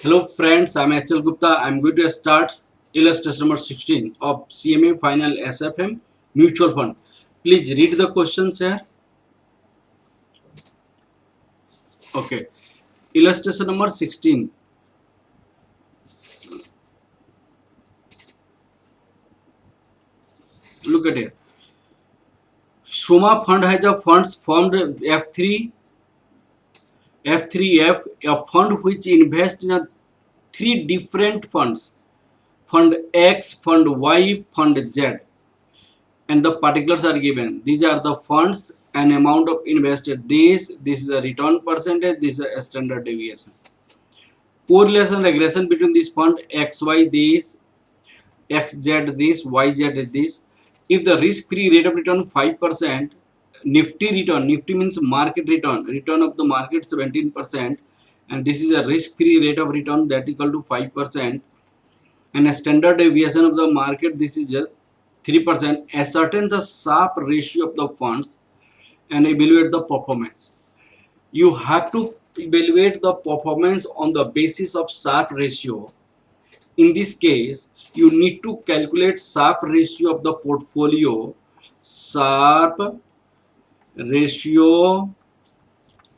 Hello friends, I'm H.L. Gupta. I'm going to start illustration number 16 of CMA Final SFM Mutual Fund. Please read the questions here. Okay. Illustration number 16. Look at it. Soma Fund has a funds formed F3F, a fund which invests in three different funds. Fund X, Fund Y, Fund Z. And the particulars are given. These are the funds and amount of invested. This is a return percentage. This is a standard deviation. Correlation regression between this fund XY this, XZ this, YZ is this. If the risk-free rate of return 5%, Nifty means market return of the market 17%, and this is a risk-free rate of return that equal to 5%. And a standard deviation of the market, this is just 3%. Ascertain the Sharpe ratio of the funds and evaluate the performance. You have to evaluate the performance on the basis of Sharpe ratio. In this case, you need to calculate Sharpe ratio of the portfolio. Sharpe ratio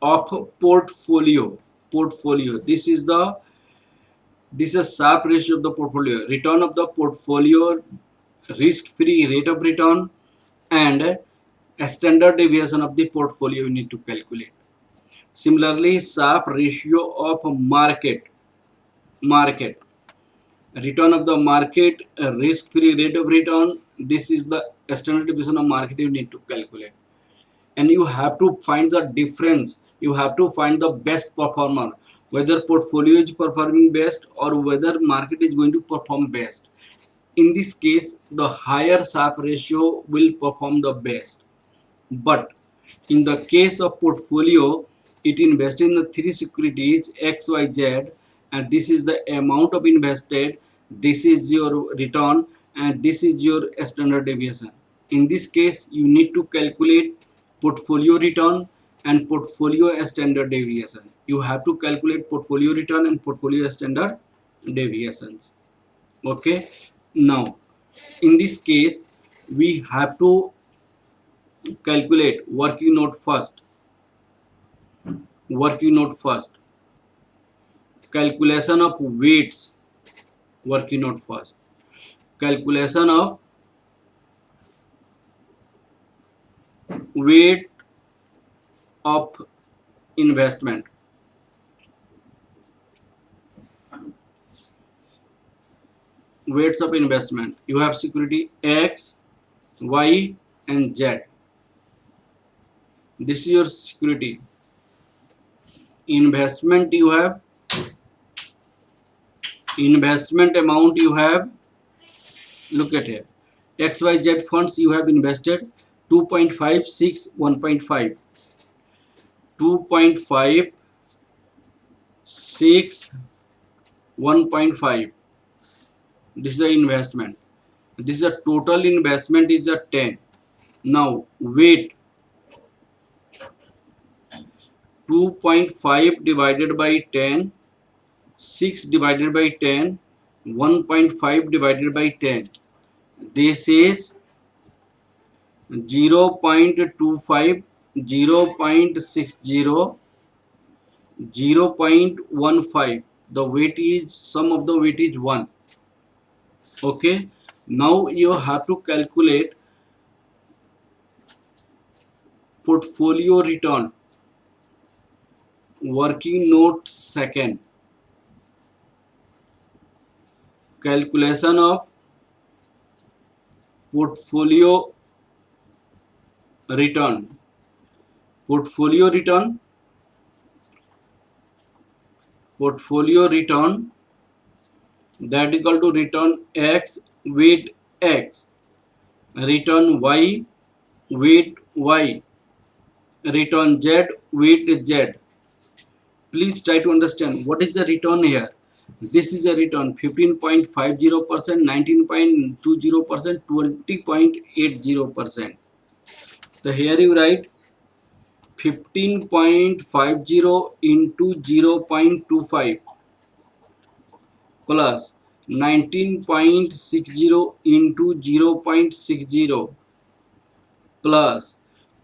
of portfolio. This is Sharpe ratio of the portfolio. Return of the portfolio, risk-free rate of return, and a standard deviation of the portfolio you need to calculate. Similarly, Sharpe ratio of market, return of the market, risk-free rate of return. This is the standard deviation of market you need to calculate, and you have to find the difference. You have to find the best performer, whether portfolio is performing best or whether market is going to perform best. In this case, the higher Sharpe ratio will perform the best. But in the case of portfolio, it invests in the three securities XYZ, and this is the amount of invested, this is your return, and this is your standard deviation. In this case, you need to calculate portfolio return and portfolio standard deviation. You have to calculate portfolio return and portfolio standard deviations. Okay. Now, in this case, we have to calculate working note first. Calculation of weights. Working note first. Calculation of weight of investment. Weights of investment. You have security X, Y, and Z. This is your security. Investment you have. Investment amount you have. Look at here. XYZ funds you have invested 2.56, 1.5. 2.56, 1.5. This is the investment. This is a total investment is a 10. Now weight 2.5 divided by 10, 6 divided by 10, 1.5 divided by 10. This is 0.25, 0.60, 0.15. The weight is, sum of the weight is 1. Okay. Now you have to calculate portfolio return. Working note second. Calculation of portfolio return. Portfolio return that equal to return X, weight X, return Y, weight Y, return Z, weight Z. Please try to understand what is the return here. This is a return 15.50%, 19.20%, 20.80%. So here you write 15.50 into 0.25. plus 19.60 into 0.60 plus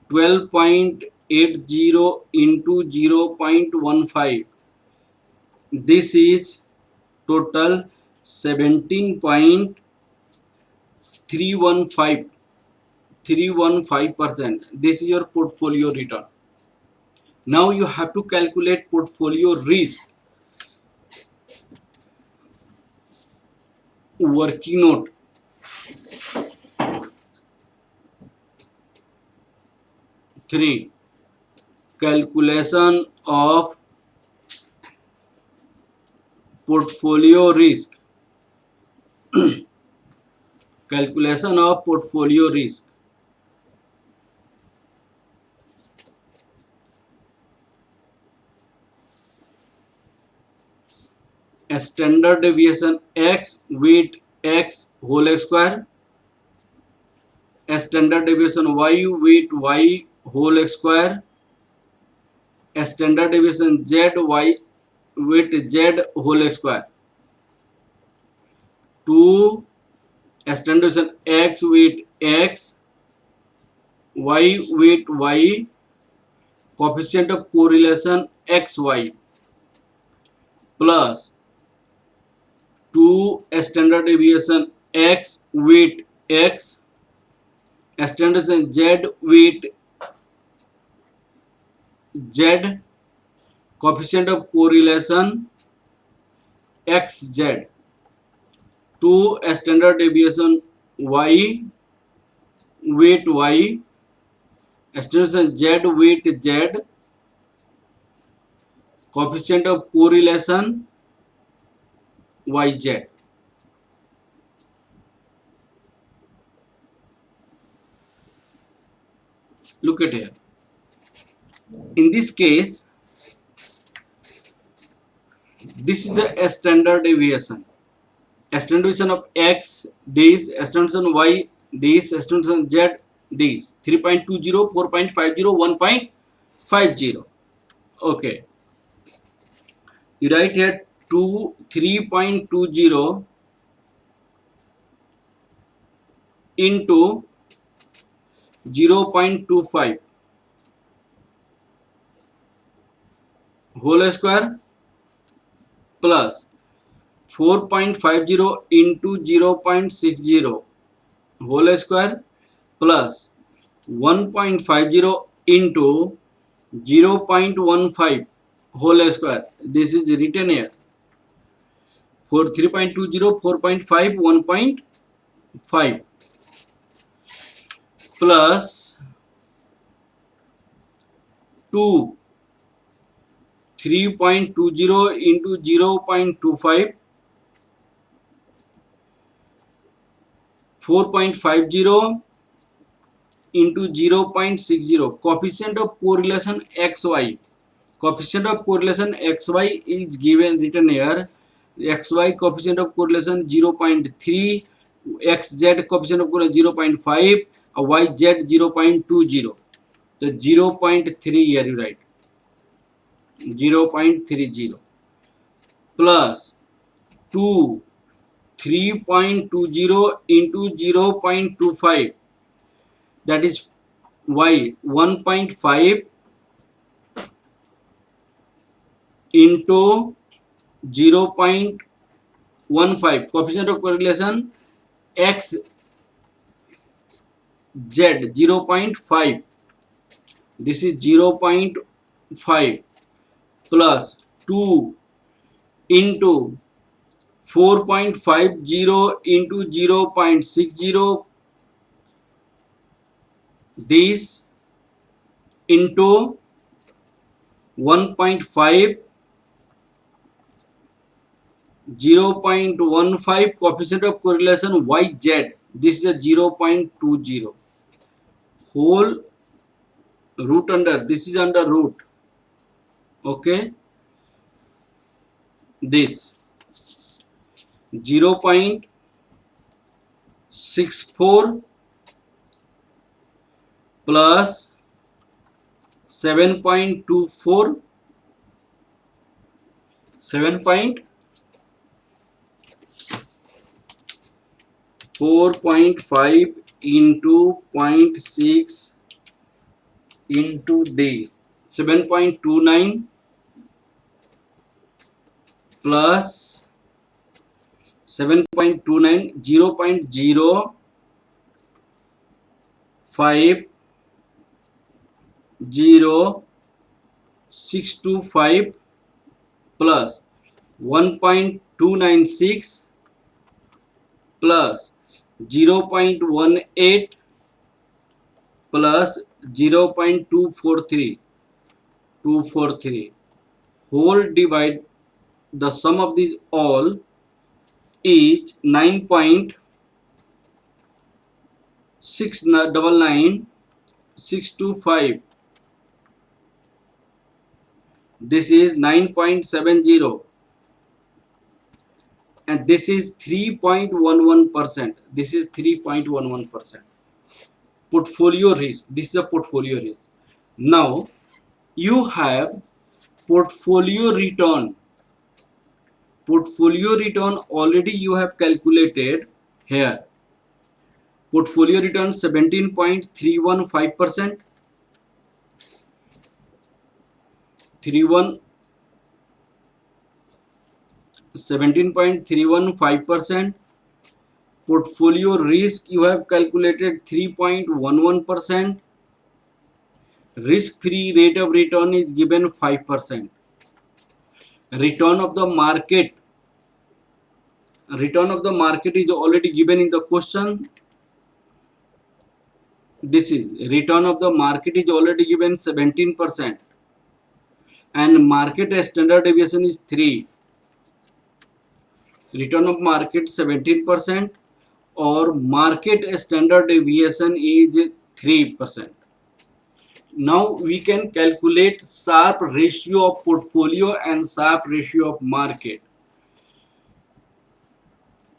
12.80 into 0.15. This is total 17.315%. This is your portfolio return. Now you have to calculate portfolio risk. Working note. 3. Calculation of portfolio risk. Calculation of portfolio risk. A standard deviation x with x whole square. A standard deviation y with y whole square. A standard deviation z y with z whole square. 2. A standard deviation x with x, y with y, coefficient of correlation xy, plus 2. A standard deviation x with x, a standard deviation z with z, coefficient of correlation xz. 2. A standard deviation y with y, a standard deviation z with z, coefficient of correlation yz. Look at here. In this case, this is the standard deviation. A standard deviation of x, this, a standard deviation y, this, a standard deviation z, this. 3.20, 4.50, 1.50. Okay. You write here 3.20 into 0.25 whole square plus 4.50 into 0.60 whole square plus 1.50 into 0.15 whole square. This is written here. For 3.20, 4.5, 1.5 plus 2. 3.20 into 0.25, 4.50 into 0.60. Coefficient of correlation xy. Coefficient of correlation xy is given written here. Xy coefficient of correlation 0.3, xz coefficient of correlation 0.5, yz 0.20. The 0.3 here you write. 0.30 plus 2. 3.20 into 0.25, that is y 1.5 into 0.15, coefficient of correlation x z 0.5, this is 0.5 plus 2 into 4.50 into 0.60, this into 1.5, 0.15, coefficient of correlation yz, this is a 0.20, whole root under, this is under root, okay, this 0.64 plus 7.24, 4.5 into 0.6 into days, 7.29 plus 7.29, 0.050,625 plus 1.296 plus 0.18 plus 0.243 whole divide, the sum of these all is 9.699625. This is 9.70 and this is 3.11%. This is 3.11%. Portfolio risk. This is a portfolio risk. Now you have portfolio return. Portfolio return already you have calculated here. Portfolio return 17.315%. 17.315%. Portfolio risk you have calculated 3.11%. Risk free rate of return is given 5%. Return of the market is already given in the question. This is return of the market is already given 17% and market standard deviation is 3. Return of market 17% or market standard deviation is 3%. Now we can calculate Sharpe ratio of portfolio and Sharpe ratio of market.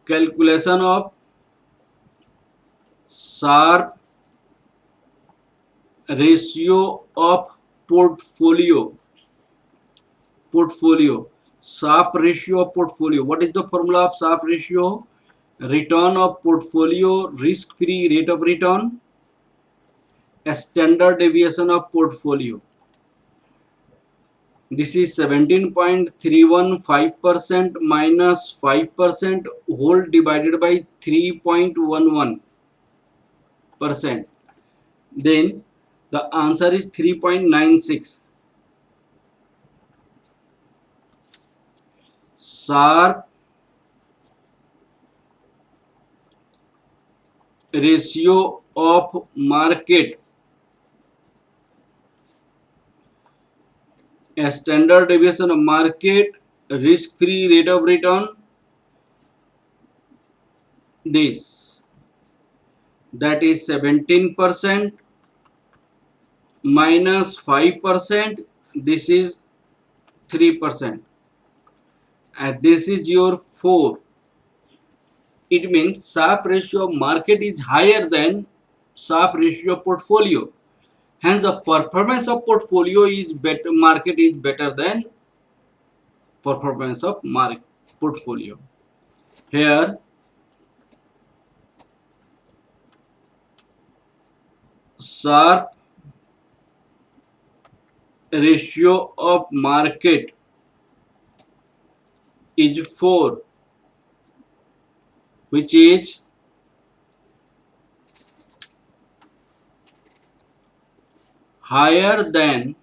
Calculation of Sharpe ratio of portfolio. Sharpe ratio of portfolio. What is the formula of Sharpe ratio? Return of portfolio, risk free rate of return, standard deviation of portfolio. This is 17.315% minus 5% whole divided by 3.11%. Then the answer is 3.96. Sharpe ratio of market, standard deviation of market, risk free rate of return, this, that is 17% minus 5%, this is 3%, and this is your 4. It means Sharpe ratio of market is higher than Sharpe ratio of portfolio. Hence the performance of portfolio is better, market is better than performance of portfolio. Here Sharpe ratio of market is 4, which is higher than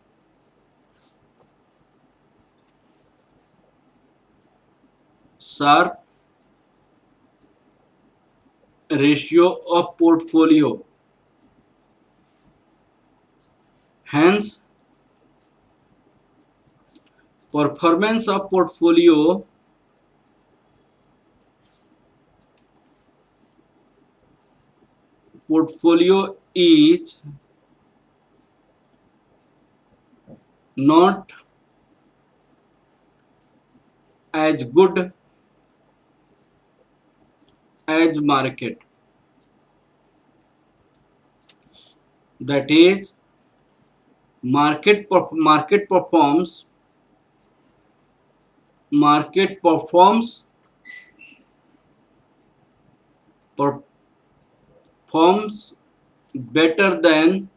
Sharpe ratio of portfolio. Hence performance of portfolio is not as good as market. That is market performs performs better than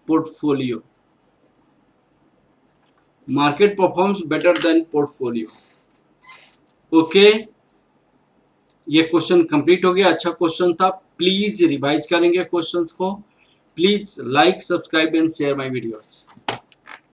portfolio. Market performs better than portfolio. Okay, ये question complete हो गया. अच्छा question था. Please revise करेंगे questions को. Please like, subscribe and share my videos.